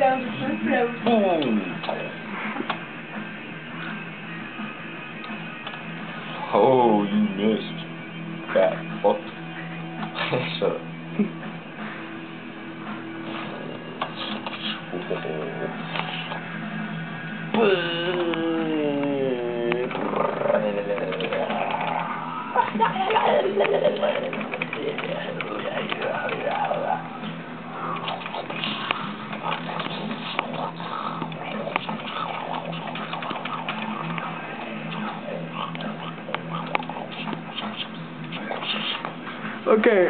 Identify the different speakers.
Speaker 1: Boom! Oh, you missed. Fat fuck. Shut up.
Speaker 2: Okay,